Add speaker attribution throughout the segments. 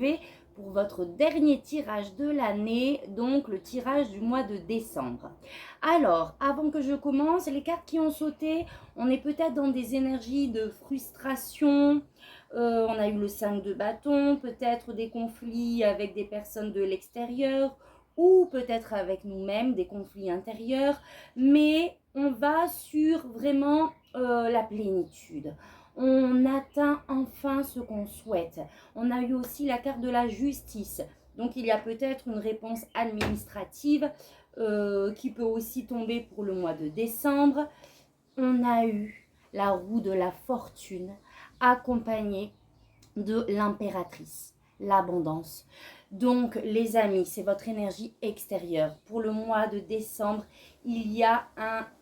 Speaker 1: retrouver pour votre dernier tirage de l'année, donc le tirage du mois de décembre. Alors, avant que je commence, les cartes qui ont sauté, on est peut-être dans des énergies de frustration, on a eu le 5 de bâton, peut-être des conflits avec des personnes de l'extérieur, ou peut-être avec nous-mêmes, des conflits intérieurs, mais on va sur vraiment la plénitude. On atteint enfin ce qu'on souhaite. On a eu aussi la carte de la justice. Donc, il y a peut-être une réponse administrative qui peut aussi tomber pour le mois de décembre. On a eu la roue de la fortune accompagnée de l'impératrice, l'abondance. Donc, les amis, c'est votre énergie extérieure. Pour le mois de décembre, il y a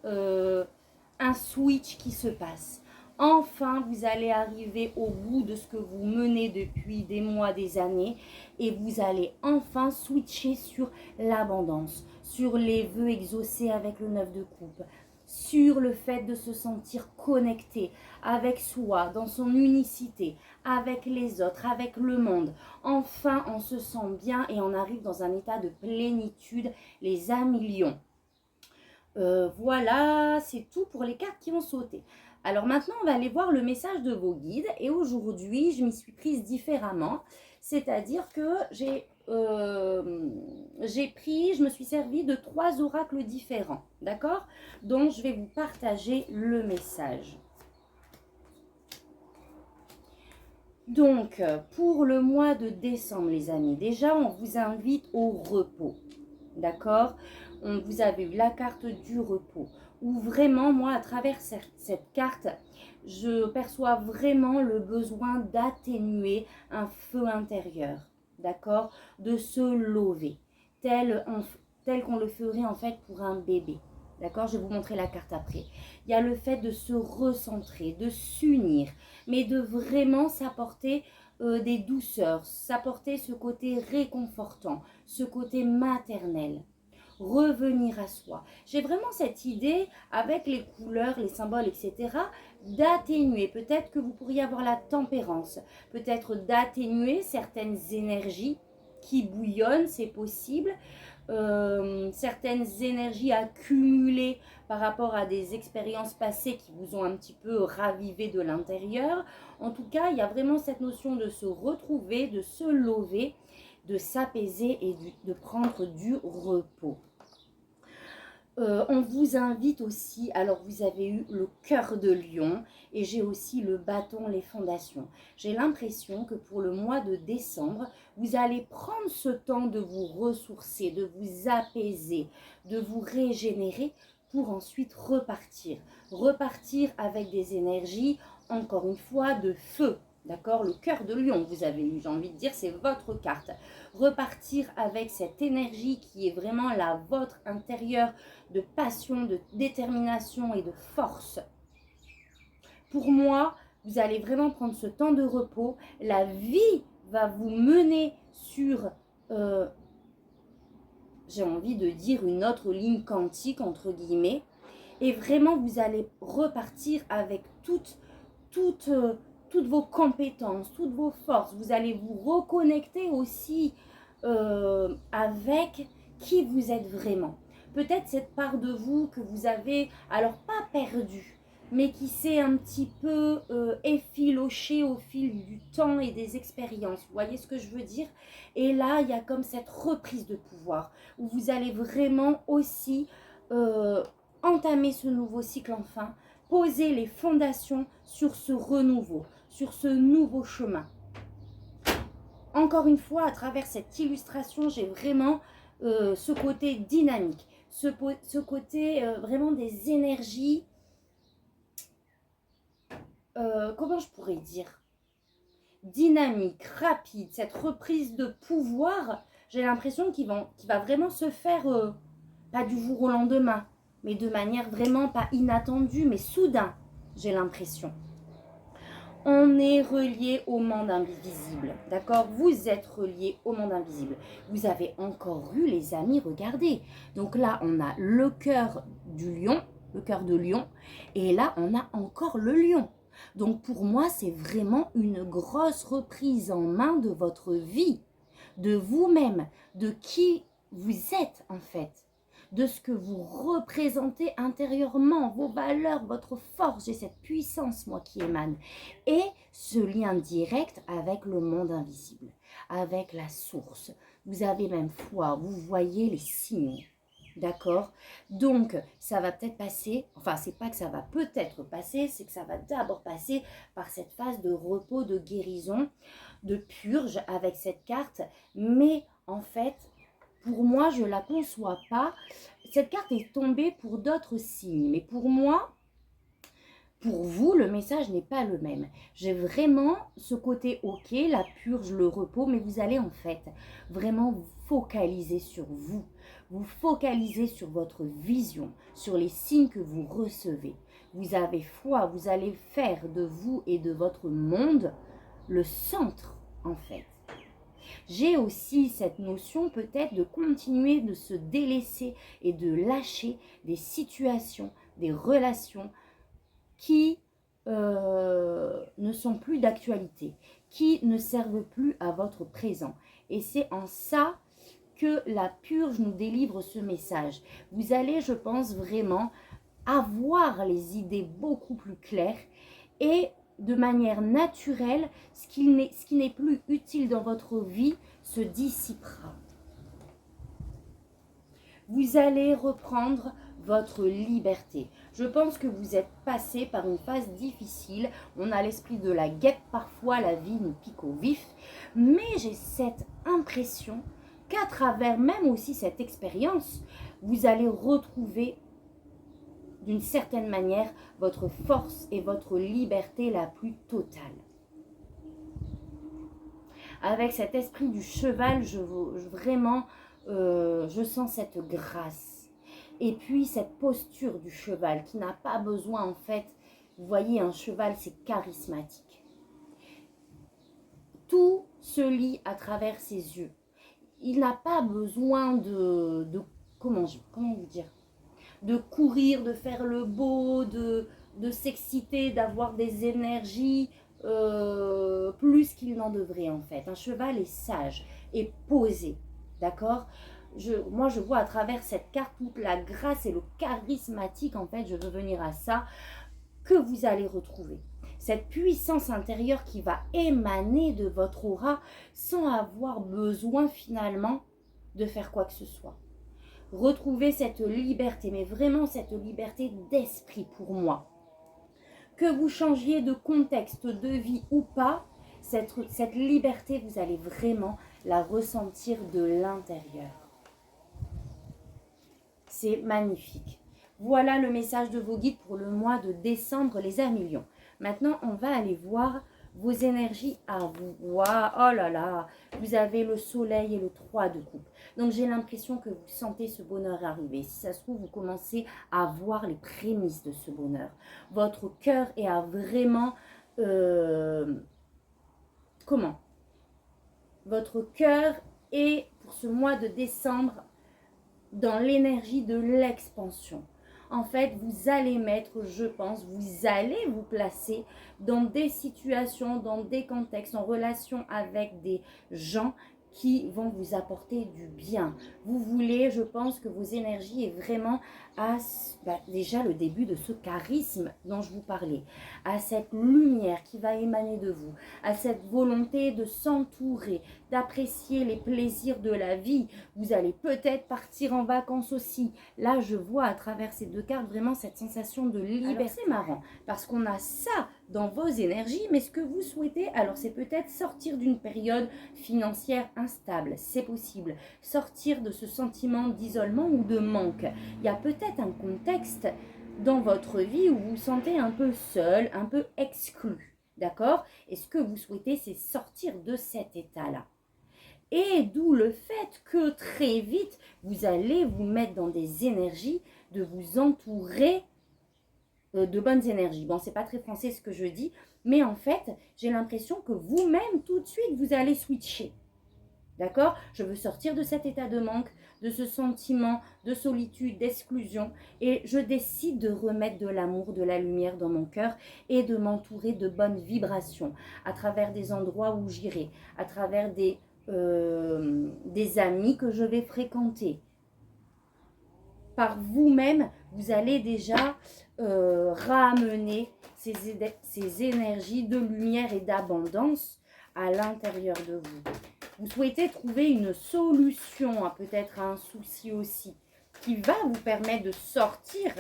Speaker 1: un switch qui se passe. Enfin, vous allez arriver au bout de ce que vous menez depuis des mois, des années, et vous allez enfin switcher sur l'abondance, sur les vœux exaucés avec le 9 de coupe, sur le fait de se sentir connecté avec soi, dans son unicité, avec les autres, avec le monde. Enfin, on se sent bien et on arrive dans un état de plénitude, les amis lions. Voilà, c'est tout pour les cartes qui ont sauté. Alors maintenant, on va aller voir le message de vos guides. Et aujourd'hui, je m'y suis prise différemment. C'est-à-dire que je me suis servi de 3 oracles différents. D'accord? Donc, je vais vous partager le message. Donc, pour le mois de décembre, les amis, déjà, on vous invite au repos. D'accord? Vous avez eu la carte du repos. Où vraiment, moi, à travers cette carte, je perçois vraiment le besoin d'atténuer un feu intérieur. D'accord? De se lever. Tel qu'on le ferait en fait pour un bébé. D'accord? Je vais vous montrer la carte après. Il y a le fait de se recentrer, de s'unir, mais de vraiment s'apporter des douceurs, s'apporter ce côté réconfortant, ce côté maternel. Revenir à soi. J'ai vraiment cette idée avec les couleurs, les symboles, etc. d'atténuer. Peut-être que vous pourriez avoir la tempérance. Peut-être d'atténuer certaines énergies qui bouillonnent, c'est possible. Certaines énergies accumulées par rapport à des expériences passées qui vous ont un petit peu ravivé de l'intérieur. En tout cas, il y a vraiment cette notion de se retrouver, de se lever, de s'apaiser et de prendre du repos. On vous invite aussi, alors vous avez eu le cœur de lion et j'ai aussi le bâton, les fondations. J'ai l'impression que pour le mois de décembre, vous allez prendre ce temps de vous ressourcer, de vous apaiser, de vous régénérer pour ensuite repartir. Repartir avec des énergies, encore une fois, de feu. D'accord? Le cœur de lion, vous avez eu, j'ai envie de dire, c'est votre carte. Repartir avec cette énergie qui est vraiment la vôtre intérieure, de passion, de détermination et de force. Pour moi, vous allez vraiment prendre ce temps de repos. La vie va vous mener sur, j'ai envie de dire, une autre ligne quantique, entre guillemets. Et vraiment, vous allez repartir avec toutes vos compétences, toutes vos forces. Vous allez vous reconnecter aussi avec qui vous êtes vraiment. Peut-être cette part de vous que vous avez, alors pas perdue, mais qui s'est un petit peu effilochée au fil du temps et des expériences. Vous voyez ce que je veux dire? Et là, il y a comme cette reprise de pouvoir, où vous allez vraiment aussi entamer ce nouveau cycle enfin, poser les fondations sur ce renouveau, sur ce nouveau chemin. Encore une fois, à travers cette illustration, j'ai vraiment ce côté dynamique, ce côté vraiment des énergies, comment je pourrais dire, dynamique, rapide, cette reprise de pouvoir, j'ai l'impression qu'il va vraiment se faire, pas du jour au lendemain, mais de manière vraiment pas inattendue, mais soudain, j'ai l'impression. On est relié au monde invisible, d'accord? Vous êtes relié au monde invisible. Vous avez encore eu, les amis, regardez. Donc là, on a le cœur du lion, le cœur de lion, et là, on a encore le lion. Donc pour moi, c'est vraiment une grosse reprise en main de votre vie, de vous-même, de qui vous êtes en fait, de ce que vous représentez intérieurement, vos valeurs, votre force. J'ai cette puissance, moi, qui émane. Et ce lien direct avec le monde invisible, avec la source. Vous avez même foi, vous voyez les signes. D'accord? Donc, ça va peut-être passer, enfin, c'est pas que ça va peut-être passer, c'est que ça va d'abord passer par cette phase de repos, de guérison, de purge avec cette carte. Mais en fait, pour moi, je ne la conçois pas. Cette carte est tombée pour d'autres signes, mais pour moi, pour vous, le message n'est pas le même. J'ai vraiment ce côté ok, la purge, le repos, mais vous allez en fait vraiment vous focaliser sur vous. Vous focaliser sur votre vision, sur les signes que vous recevez. Vous avez foi, vous allez faire de vous et de votre monde le centre en fait. J'ai aussi cette notion peut-être de continuer de se délaisser et de lâcher des situations, des relations qui ne sont plus d'actualité, qui ne servent plus à votre présent. Et c'est en ça que la purge nous délivre ce message. Vous allez, je pense, vraiment avoir les idées beaucoup plus claires et de manière naturelle, ce qui n'est plus utile dans votre vie se dissipera. Vous allez reprendre votre liberté. Je pense que vous êtes passé par une phase difficile. On a l'esprit de la guêpe, parfois la vie nous pique au vif. Mais j'ai cette impression qu'à travers même aussi cette expérience, vous allez retrouver d'une certaine manière votre force et votre liberté la plus totale. Avec cet esprit du cheval, je sens cette grâce. Et puis cette posture du cheval qui n'a pas besoin en fait, vous voyez un cheval c'est charismatique. Tout se lit à travers ses yeux. Il n'a pas besoin comment vous dire, de courir, de faire le beau, de s'exciter, d'avoir des énergies plus qu'il n'en devrait en fait. Un cheval est sage et posé, d'accord? Moi je vois à travers cette carte toute la grâce et le charismatique en fait, je veux venir à ça, que vous allez retrouver. Cette puissance intérieure qui va émaner de votre aura sans avoir besoin finalement de faire quoi que ce soit. Retrouver cette liberté, mais vraiment cette liberté d'esprit pour moi. Que vous changiez de contexte de vie ou pas, cette liberté, vous allez vraiment la ressentir de l'intérieur. C'est magnifique. Voilà le message de vos guides pour le mois de décembre, les amis lions. Maintenant, on va aller voir vos énergies à vous. Wow, oh là là, vous avez le soleil et le 3 de coupe. Donc, j'ai l'impression que vous sentez ce bonheur arriver. Si ça se trouve, vous commencez à voir les prémices de ce bonheur. Votre cœur est à vraiment... Votre cœur est, pour ce mois de décembre, dans l'énergie de l'expansion. En fait, vous allez mettre, je pense, vous allez vous placer dans des situations, dans des contextes, en relation avec des gens qui vont vous apporter du bien. Vous voulez, je pense que vos énergies est vraiment à déjà le début de ce charisme dont je vous parlais, à cette lumière qui va émaner de vous, à cette volonté de s'entourer, d'apprécier les plaisirs de la vie. Vous allez peut-être partir en vacances aussi. Là, je vois à travers ces deux cartes vraiment cette sensation de liberté. C'est marrant parce qu'on a ça dans vos énergies, mais ce que vous souhaitez, alors c'est peut-être sortir d'une période financière instable, c'est possible, sortir de ce sentiment d'isolement ou de manque. Il y a peut-être un contexte dans votre vie où vous vous sentez un peu seul, un peu exclu, d'accord? Et ce que vous souhaitez, c'est sortir de cet état-là. Et d'où le fait que très vite, vous allez vous mettre dans des énergies de vous entourer de bonnes énergies. Bon, c'est pas très français ce que je dis, mais en fait, j'ai l'impression que vous-même, tout de suite, vous allez switcher. D'accord? Je veux sortir de cet état de manque, de ce sentiment de solitude, d'exclusion. Et je décide de remettre de l'amour, de la lumière dans mon cœur et de m'entourer de bonnes vibrations à travers des endroits où j'irai, à travers des amis que je vais fréquenter. Par vous-même, vous allez déjà ramener ces énergies de lumière et d'abondance à l'intérieur de vous. Vous souhaitez trouver une solution à peut-être un souci aussi, qui va vous permettre de sortir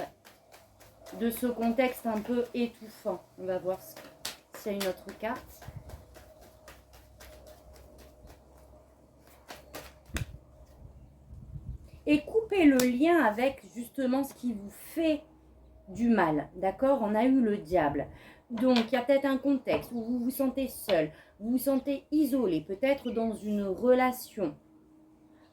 Speaker 1: de ce contexte un peu étouffant. On va voir s'il y a une autre carte. Et coupez le lien avec justement ce qui vous fait du mal, d'accord? On a eu le diable. Donc, il y a peut-être un contexte où vous vous sentez seul, vous vous sentez isolé, peut-être dans une relation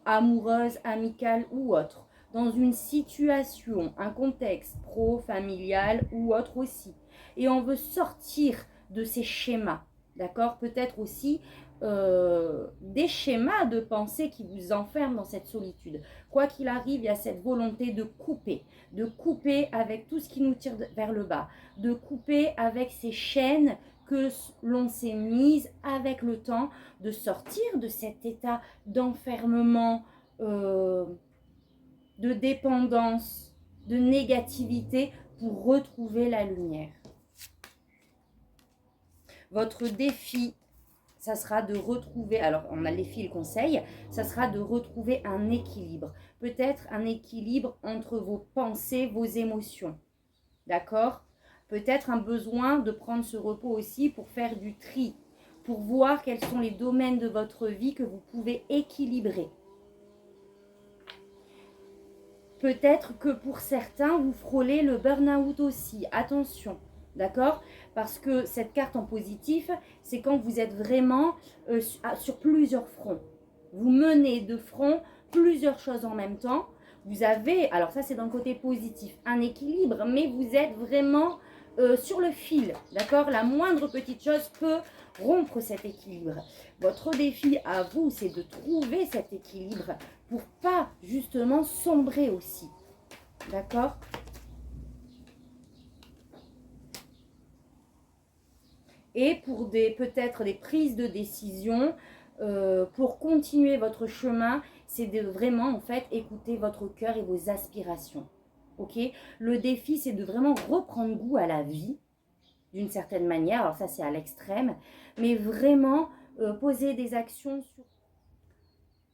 Speaker 1: amoureuse, amicale ou autre, dans une situation, un contexte pro-familial ou autre aussi. Et on veut sortir de ces schémas, d'accord? Peut-être aussi des schémas de pensée qui vous enferment dans cette solitude. Quoi qu'il arrive, il y a cette volonté de couper avec tout ce qui nous tire vers le bas, de couper avec ces chaînes que l'on s'est mise avec le temps, de sortir de cet état d'enfermement, de dépendance, de négativité pour retrouver la lumière. Votre défi, ça sera de retrouver, alors on a les fils conseils, ça sera de retrouver un équilibre. Peut-être un équilibre entre vos pensées, vos émotions. D'accord? Peut-être un besoin de prendre ce repos aussi pour faire du tri, pour voir quels sont les domaines de votre vie que vous pouvez équilibrer. Peut-être que pour certains, vous frôlez le burn-out aussi. Attention, d'accord? Parce que cette carte en positif, c'est quand vous êtes vraiment sur plusieurs fronts. Vous menez de front plusieurs choses en même temps. Vous avez, alors ça c'est dans le côté positif, un équilibre, mais vous êtes vraiment sur le fil, d'accord? La moindre petite chose peut rompre cet équilibre. Votre défi à vous, c'est de trouver cet équilibre pour pas justement sombrer aussi, d'accord? Et pour peut-être des prises de décision, pour continuer votre chemin, c'est de vraiment en fait écouter votre cœur et vos aspirations. Ok? Le défi, c'est de vraiment reprendre goût à la vie d'une certaine manière. Alors ça, c'est à l'extrême, mais vraiment poser des actions sur.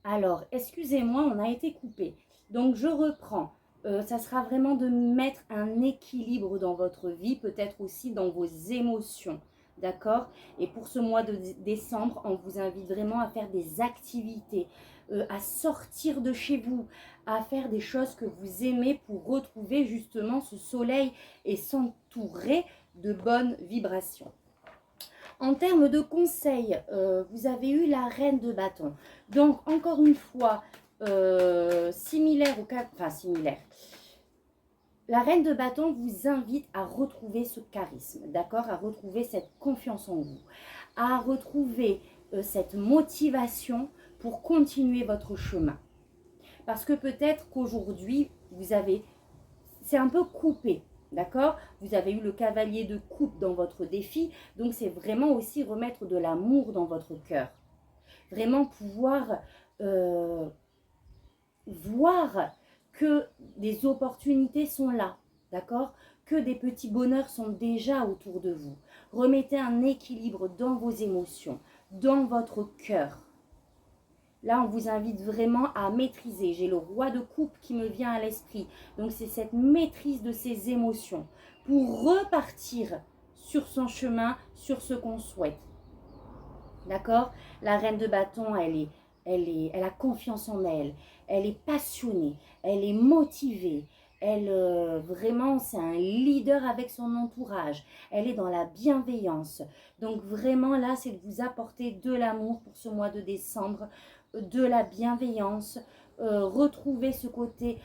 Speaker 1: Alors, excusez-moi, on a été coupé. Donc, je reprends. Ça sera vraiment de mettre un équilibre dans votre vie, peut-être aussi dans vos émotions. D'accord? Et pour ce mois de décembre, on vous invite vraiment à faire des activités, à sortir de chez vous, à faire des choses que vous aimez pour retrouver justement ce soleil et s'entourer de bonnes vibrations. En termes de conseils, vous avez eu la reine de bâton. Donc, encore une fois, similaire. La reine de bâton vous invite à retrouver ce charisme, d'accord? À retrouver cette confiance en vous, à retrouver cette motivation pour continuer votre chemin. Parce que peut-être qu'aujourd'hui, c'est un peu coupé. D'accord? Vous avez eu le cavalier de coupe dans votre défi. Donc, c'est vraiment aussi remettre de l'amour dans votre cœur. Vraiment pouvoir voir que des opportunités sont là. D'accord? Que des petits bonheurs sont déjà autour de vous. Remettez un équilibre dans vos émotions, dans votre cœur. Là, on vous invite vraiment à maîtriser. J'ai le roi de coupe qui me vient à l'esprit. Donc, c'est cette maîtrise de ses émotions pour repartir sur son chemin, sur ce qu'on souhaite. D'accord? La reine de bâton, elle a confiance en elle. Elle est passionnée. Elle est motivée. Vraiment, c'est un leader avec son entourage. Elle est dans la bienveillance. Donc, vraiment, là, c'est de vous apporter de l'amour pour ce mois de décembre, de la bienveillance, retrouver ce côté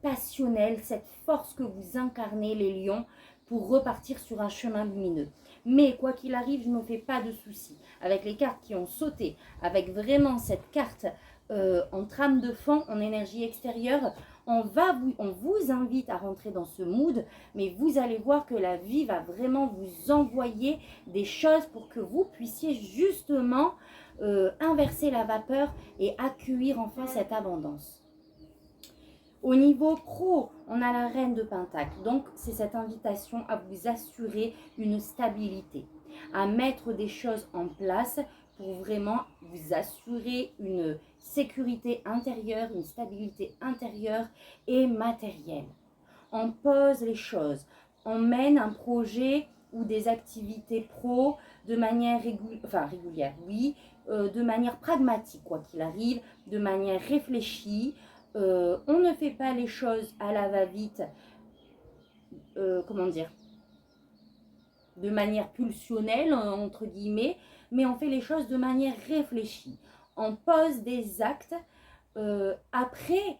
Speaker 1: passionnel, cette force que vous incarnez, les lions, pour repartir sur un chemin lumineux. Mais quoi qu'il arrive, je ne me fais pas de soucis. Avec les cartes qui ont sauté, avec vraiment cette carte en trame de fond, en énergie extérieure, on vous invite à rentrer dans ce mood, mais vous allez voir que la vie va vraiment vous envoyer des choses pour que vous puissiez justement inverser la vapeur et accueillir enfin cette abondance. Au niveau pro, on a la reine de Pentacle. Donc, c'est cette invitation à vous assurer une stabilité, à mettre des choses en place pour vraiment vous assurer une sécurité intérieure, une stabilité intérieure et matérielle. On pose les choses, on mène un projet ou des activités pro de manière régulière, oui, de manière pragmatique, quoi qu'il arrive, de manière réfléchie. On ne fait pas les choses à la va-vite, comment dire, de manière pulsionnelle, entre guillemets, mais on fait les choses de manière réfléchie. On pose des actes après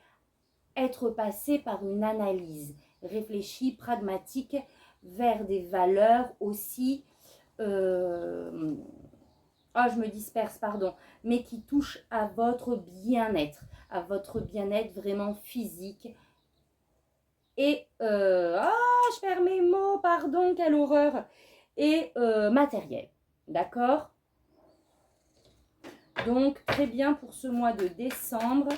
Speaker 1: être passé par une analyse réfléchie, pragmatique, vers des valeurs aussi, je me disperse, pardon, mais qui touchent à votre bien-être vraiment physique. Et, je perds mes mots, pardon, quelle horreur. Et matériel, d'accord? Donc, très bien pour ce mois de décembre.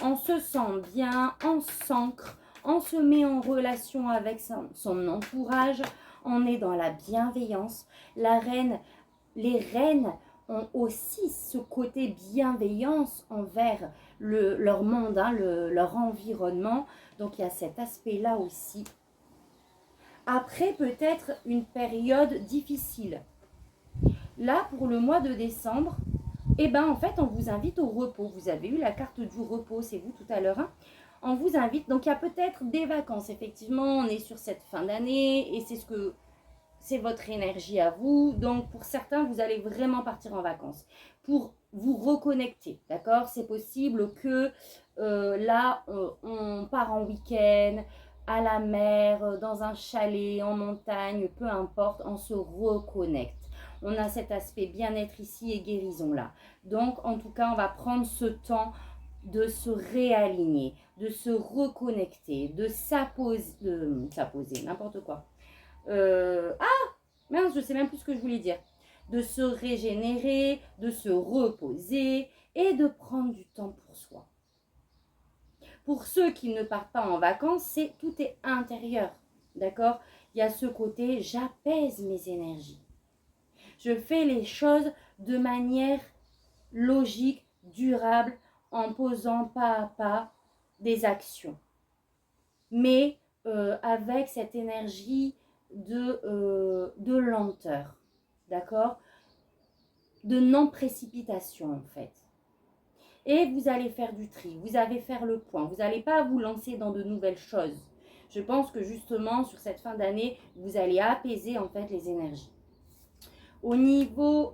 Speaker 1: On se sent bien, on s'ancre, on se met en relation avec son entourage, on est dans la bienveillance. Les reines ont aussi ce côté bienveillance envers leur monde, leur environnement. Donc, il y a cet aspect-là aussi. Après, peut-être une période difficile. Là, pour le mois de décembre, en fait, on vous invite au repos. Vous avez eu la carte du repos, c'est vous tout à l'heure. Hein. On vous invite. Donc, il y a peut-être des vacances. Effectivement, on est sur cette fin d'année et c'est votre énergie à vous. Donc, pour certains, vous allez vraiment partir en vacances pour vous reconnecter. D'accord? C'est possible que là, on part en week-end, à la mer, dans un chalet, en montagne, peu importe, on se reconnecte. On a cet aspect bien-être ici et guérison là. Donc, en tout cas, on va prendre ce temps de se réaligner, de se reconnecter, de s'apposer, n'importe quoi. Mince, je sais même plus ce que je voulais dire. De se régénérer, de se reposer et de prendre du temps pour soi. Pour ceux qui ne partent pas en vacances, tout est intérieur, d'accord? Il y a ce côté, j'apaise mes énergies. Je fais les choses de manière logique, durable, en posant pas à pas des actions. Mais avec cette énergie de lenteur, d'accord? De non-précipitation en fait. Et vous allez faire du tri, vous allez faire le point, vous n'allez pas vous lancer dans de nouvelles choses. Je pense que justement sur cette fin d'année, vous allez apaiser en fait les énergies. Au niveau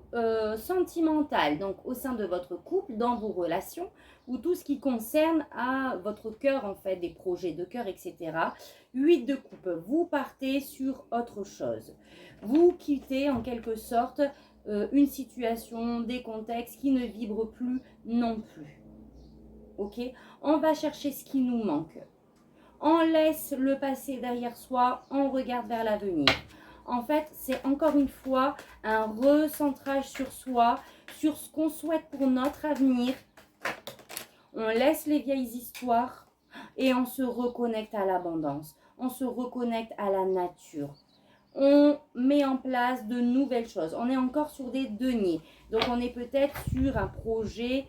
Speaker 1: sentimental, donc au sein de votre couple, dans vos relations, ou tout ce qui concerne à votre cœur en fait, des projets de cœur, etc. 8 de coupe, vous partez sur autre chose. Vous quittez en quelque sorte une situation, des contextes qui ne vibrent plus non plus. Ok? On va chercher ce qui nous manque. On laisse le passé derrière soi, on regarde vers l'avenir. En fait, c'est encore une fois un recentrage sur soi, sur ce qu'on souhaite pour notre avenir. On laisse les vieilles histoires et on se reconnecte à l'abondance. On se reconnecte à la nature. On met en place de nouvelles choses. On est encore sur des deniers. Donc, on est peut-être sur un projet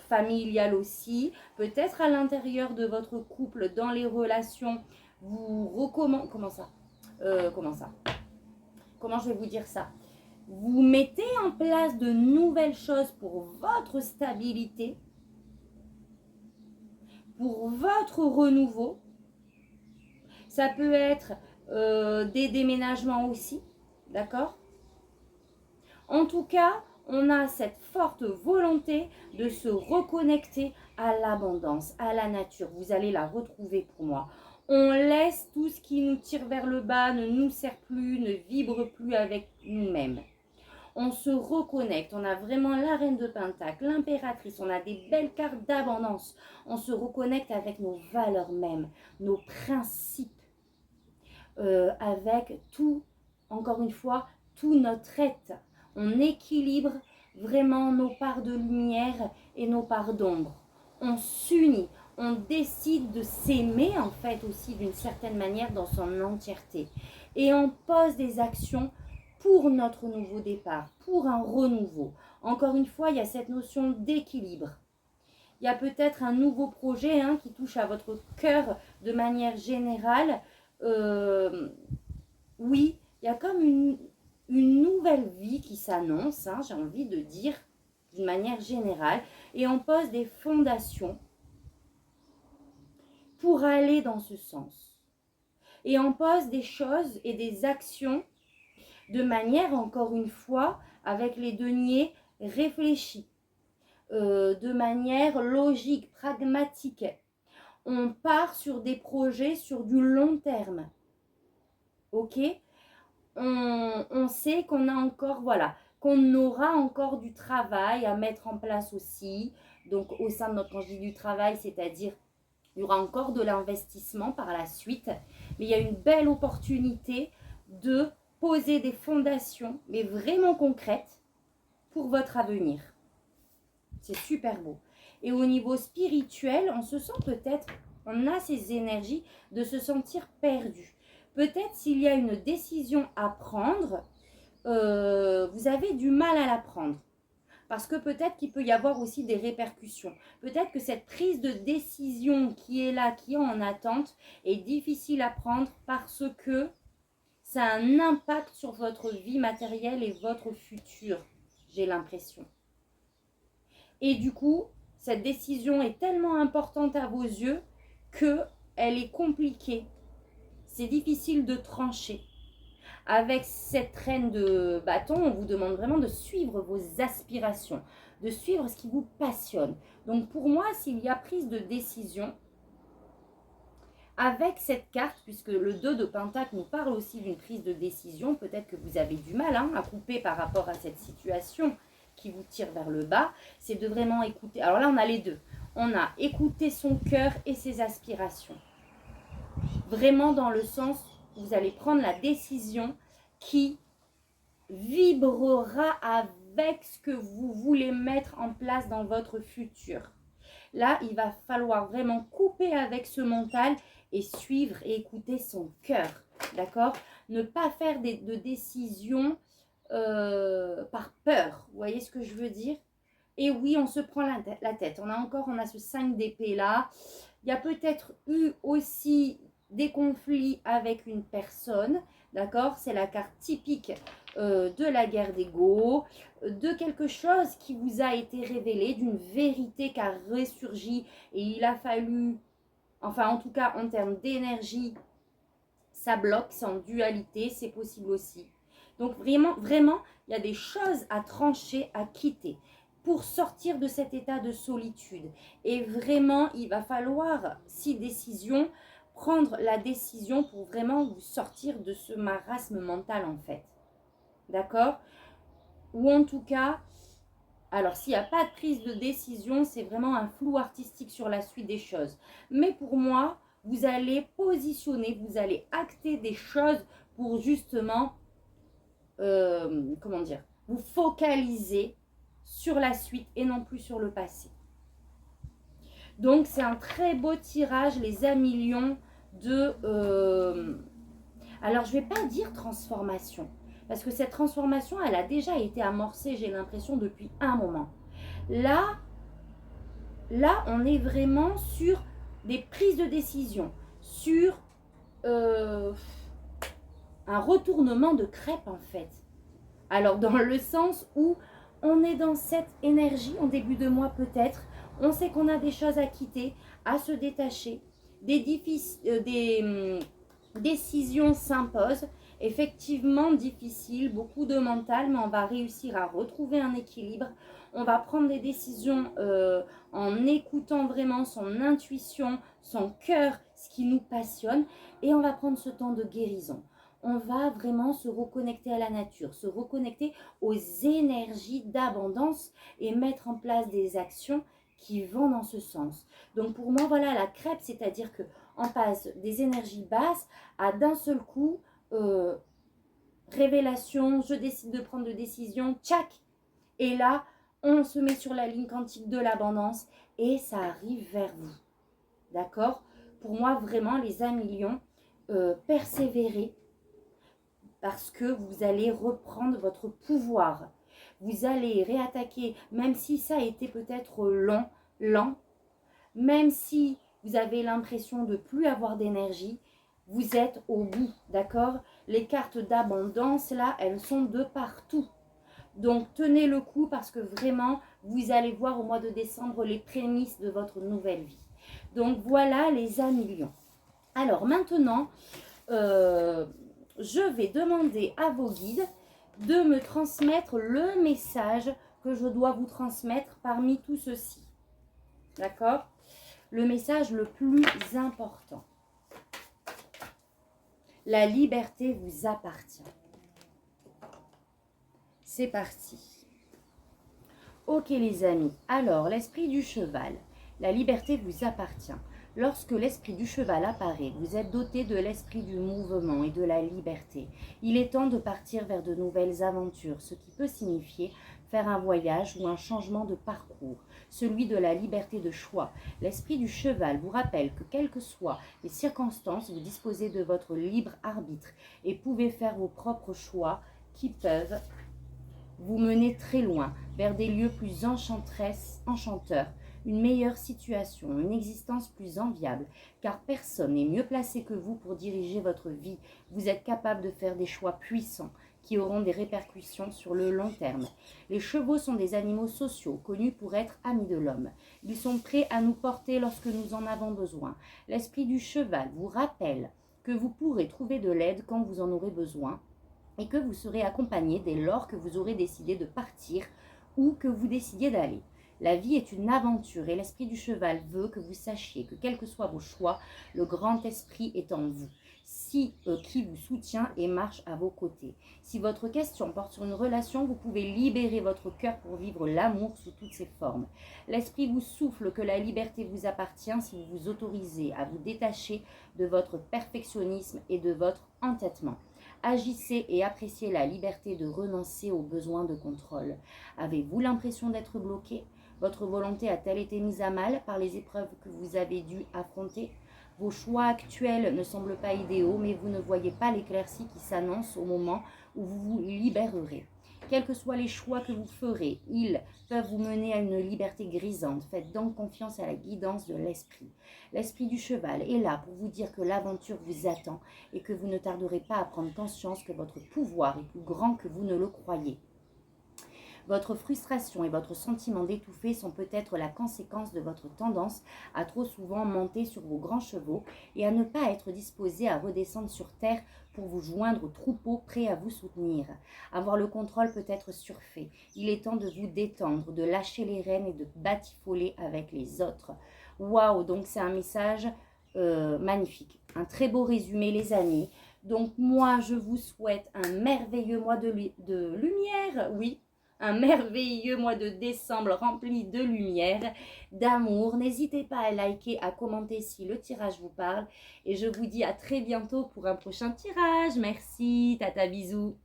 Speaker 1: familial aussi. Peut-être à l'intérieur de votre couple, dans les relations, vous recommandez... Comment ça? Comment je vais vous dire ça? Vous mettez en place de nouvelles choses pour votre stabilité, pour votre renouveau. Ça peut être des déménagements aussi, d'accord? En tout cas, on a cette forte volonté de se reconnecter à l'abondance, à la nature. Vous allez la retrouver pour moi. On laisse tout ce qui nous tire vers le bas, ne nous sert plus, ne vibre plus avec nous-mêmes. On se reconnecte, on a vraiment la reine de Pentacle, l'impératrice, on a des belles cartes d'abondance. On se reconnecte avec nos valeurs mêmes, nos principes, avec tout, encore une fois, tout notre être. On équilibre vraiment nos parts de lumière et nos parts d'ombre. On s'unit, on décide de s'aimer en fait aussi d'une certaine manière dans son entièreté. Et on pose des actions pour notre nouveau départ, pour un renouveau. Encore une fois, il y a cette notion d'équilibre. Il y a peut-être un nouveau projet qui touche à votre cœur de manière générale. Oui, il y a comme une nouvelle vie qui s'annonce, j'ai envie de dire, d'une manière générale. Et on pose des fondations pour aller dans ce sens. Et on pose des choses et des actions de manière, encore une fois, avec les deniers réfléchis, de manière logique, pragmatique. On part sur des projets sur du long terme. Ok ? On sait qu'on a encore, voilà, qu'on aura encore du travail à mettre en place aussi. Donc, au sein de notre, quand je dis du travail, c'est-à-dire il y aura encore de l'investissement par la suite, mais il y a une belle opportunité de poser des fondations, mais vraiment concrètes, pour votre avenir. C'est super beau. Et au niveau spirituel, on se sent peut-être, on a ces énergies de se sentir perdu. Peut-être s'il y a une décision à prendre, vous avez du mal à la prendre. Parce que peut-être qu'il peut y avoir aussi des répercussions. Peut-être que cette prise de décision qui est là, qui est en attente, est difficile à prendre parce que ça a un impact sur votre vie matérielle et votre futur, j'ai l'impression. Et du coup, cette décision est tellement importante à vos yeux qu'elle est compliquée. C'est difficile de trancher. Avec cette reine de bâton, on vous demande vraiment de suivre vos aspirations, de suivre ce qui vous passionne. Donc pour moi, s'il y a prise de décision, avec cette carte, puisque le 2 de Pentacle nous parle aussi d'une prise de décision, peut-être que vous avez du mal à couper par rapport à cette situation qui vous tire vers le bas, c'est de vraiment écouter. Alors là, on a les deux. On a écouté son cœur et ses aspirations. Vraiment dans le sens où vous allez prendre la décision qui vibrera avec ce que vous voulez mettre en place dans votre futur. Là, il va falloir vraiment couper avec ce mental et suivre et écouter son cœur. D'accord ? Ne pas faire de décisions par peur. Vous voyez ce que je veux dire ? Et oui, on se prend la tête. On a ce 5 d'épée là. Il y a peut-être eu aussi des conflits avec une personne. D'accord ? C'est la carte typique de la guerre d'ego, de quelque chose qui vous a été révélé, d'une vérité qui a ressurgi et il a fallu, enfin en tout cas en termes d'énergie, ça bloque, c'est en dualité, c'est possible aussi. Donc vraiment, il y a des choses à trancher, à quitter pour sortir de cet état de solitude. Et vraiment, il va falloir, si décision, prendre la décision pour vraiment vous sortir de ce marasme mental en fait. D'accord ? Ou en tout cas, alors s'il n'y a pas de prise de décision, c'est vraiment un flou artistique sur la suite des choses. Mais pour moi, vous allez positionner, vous allez acter des choses pour justement, vous focaliser sur la suite et non plus sur le passé. Donc c'est un très beau tirage, les amilions de... alors je ne vais pas dire transformation. Parce que cette transformation, elle a déjà été amorcée, j'ai l'impression, depuis un moment. Là, on est vraiment sur des prises de décision, sur un retournement de crêpe, en fait. Alors, dans le sens où on est dans cette énergie, en début de mois peut-être, on sait qu'on a des choses à quitter, à se détacher, des décisions s'imposent. Effectivement difficile, beaucoup de mental, mais on va réussir à retrouver un équilibre. On va prendre des décisions en écoutant vraiment son intuition, son cœur, ce qui nous passionne et on va prendre ce temps de guérison. On va vraiment se reconnecter à la nature, se reconnecter aux énergies d'abondance et mettre en place des actions qui vont dans ce sens. Donc pour moi, voilà la crêpe, c'est-à-dire qu'on passe des énergies basses à d'un seul coup, révélation, je décide de prendre des décisions, tchac. Et là, on se met sur la ligne quantique de l'abondance et ça arrive vers vous. D'accord? Pour moi, vraiment, les millions, persévérez parce que vous allez reprendre votre pouvoir. Vous allez réattaquer, même si ça a été peut-être lent, même si vous avez l'impression de ne plus avoir d'énergie, vous êtes au bout, d'accord? Les cartes d'abondance, là, elles sont de partout. Donc, tenez le coup parce que vraiment, vous allez voir au mois de décembre les prémices de votre nouvelle vie. Donc, voilà les millions. Alors, maintenant, je vais demander à vos guides de me transmettre le message que je dois vous transmettre parmi tout ceci. D'accord? Le message le plus important. La liberté vous appartient. C'est parti. Ok les amis, alors l'esprit du cheval. La liberté vous appartient. Lorsque l'esprit du cheval apparaît, vous êtes doté de l'esprit du mouvement et de la liberté. Il est temps de partir vers de nouvelles aventures, ce qui peut signifier faire un voyage ou un changement de parcours, celui de la liberté de choix. L'esprit du cheval vous rappelle que quelles que soient les circonstances, vous disposez de votre libre arbitre et pouvez faire vos propres choix qui peuvent vous mener très loin, vers des lieux plus enchanteurs, une meilleure situation, une existence plus enviable, car personne n'est mieux placé que vous pour diriger votre vie. Vous êtes capable de faire des choix puissants qui auront des répercussions sur le long terme. Les chevaux sont des animaux sociaux, connus pour être amis de l'homme. Ils sont prêts à nous porter lorsque nous en avons besoin. L'esprit du cheval vous rappelle que vous pourrez trouver de l'aide quand vous en aurez besoin et que vous serez accompagné dès lors que vous aurez décidé de partir ou que vous décidiez d'aller. La vie est une aventure et l'esprit du cheval veut que vous sachiez que quels que soient vos choix, le grand esprit est en vous, qui vous soutient et marche à vos côtés. Si votre question porte sur une relation, vous pouvez libérer votre cœur pour vivre l'amour sous toutes ses formes. L'esprit vous souffle que la liberté vous appartient si vous vous autorisez à vous détacher de votre perfectionnisme et de votre entêtement. Agissez et appréciez la liberté de renoncer au besoin de contrôle. Avez-vous l'impression d'être bloqué? Votre volonté a-t-elle été mise à mal par les épreuves que vous avez dû affronter? Vos choix actuels ne semblent pas idéaux, mais vous ne voyez pas l'éclaircie qui s'annonce au moment où vous vous libérerez. Quels que soient les choix que vous ferez, ils peuvent vous mener à une liberté grisante. Faites donc confiance à la guidance de l'esprit. L'esprit du cheval est là pour vous dire que l'aventure vous attend et que vous ne tarderez pas à prendre conscience que votre pouvoir est plus grand que vous ne le croyez. Votre frustration et votre sentiment d'étouffer sont peut-être la conséquence de votre tendance à trop souvent monter sur vos grands chevaux et à ne pas être disposé à redescendre sur terre pour vous joindre au troupeau prêt à vous soutenir. Avoir le contrôle peut être surfait. Il est temps de vous détendre, de lâcher les rênes et de batifoler avec les autres. Waouh, donc c'est un message magnifique. Un très beau résumé les amis. Donc moi je vous souhaite un merveilleux mois de lumière, oui. Un merveilleux mois de décembre rempli de lumière, d'amour. N'hésitez pas à liker, à commenter si le tirage vous parle. Et je vous dis à très bientôt pour un prochain tirage. Merci, tata, bisous.